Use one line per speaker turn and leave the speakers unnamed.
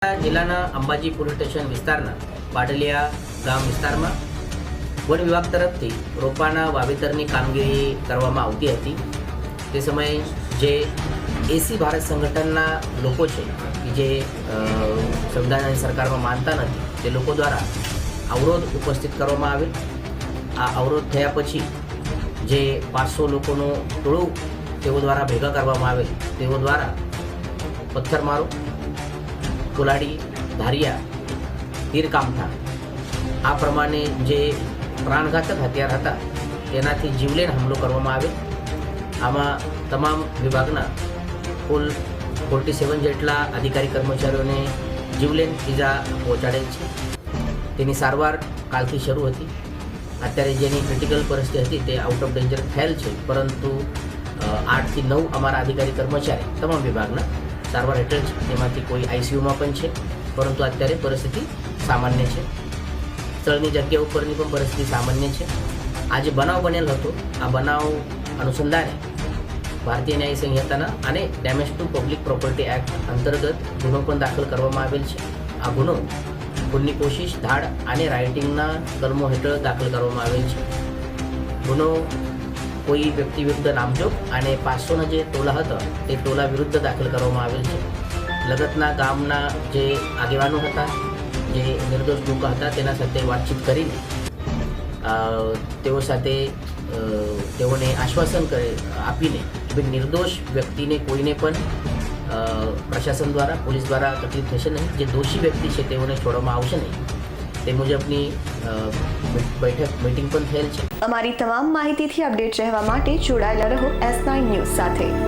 જિલ્લાના Ambaji police station વિસ્તારના પાડલિયા ગામ વિસ્તારમાં વન વિભાગ તરફથી રોપાના વાવેતરની કામગીરી કરવામાં આવતી હતી। તે સમયે જે એસી ભારત સંગઠનના લોકો છે કે જે સંવિધાન સરકારમાં માનતા નથી તે લોકો દ્વારા અવરોધ ઉપસ્થિત કરવામાં આવેલ। આ અવરોધ થયા પછી જે 500 લોકોનું ટોળું તેઓ દ્વારા ભેગા કરવામાં આવેલ। તેઓ દ્વારા પથ્થરમારો, કુલાડી, ધારિયા, તીરકામઠા આ પ્રમાણે જે પ્રાણઘાતક હથિયાર હતા તેનાથી જીવલેણ હુમલો કરવામાં આવેલ। આમાં તમામ વિભાગના કુલ 47 જેટલા અધિકારી કર્મચારીઓને જીવલેણ ઈજા પહોંચાડેલ છે। તેની સારવાર કાલથી શરૂ હતી। અત્યારે જેની ક્રિટિકલ પરિસ્થિતિ હતી તે આઉટ ઓફ ડેન્જર થયેલ છે, પરંતુ 8 થી 9 અમારા અધિકારી કર્મચારી તમામ વિભાગના સારવાર હેઠળ છે। તેમાંથી કોઈ આઈસીયુમાં પણ છે, પરંતુ અત્યારે પરિસ્થિતિ સામાન્ય છે। સ્થળની જગ્યા ઉપરની પણ પરિસ્થિતિ સામાન્ય છે। આ જે બનાવ બનેલ હતો આ બનાવ અનુસંધાને ભારતીય ન્યાય સંહિતાના અને damage two public property act અંતર્ગત ગુનો પણ દાખલ કરવામાં આવેલ છે। આ ગુનો ખૂનની કોશિશ, ધાડ અને રાઇટિંગના કલમો હેઠળ દાખલ કરવામાં આવેલ છે। ગુનો કોઈ વ્યક્તિ વિરુદ્ધ નામજોગ અને 500ના જે ટોલા હતા તે ટોલા વિરુદ્ધ દાખલ કરવામાં આવેલ છે। લગતના ગામના જે આગેવાનો હતા, જે નિર્દોષ ટૂંકા હતા, તેના સાથે વાતચીત કરીને તેઓ સાથે તેઓને આશ્વાસન આપીને કે નિર્દોષ વ્યક્તિને કોઈને પણ પ્રશાસન દ્વારા, પોલીસ દ્વારા તકલીફ થશે નહીં। જે દોષી વ્યક્તિ છે તેઓને છોડવામાં આવશે નહીં, તે મુજબની મીટિંગ પણ થયેલ છે।
અમારી તમામ માહિતીથી અપડેટ રહેવા માટે જોડાયેલા રહો S9 ન્યૂઝ સાથે।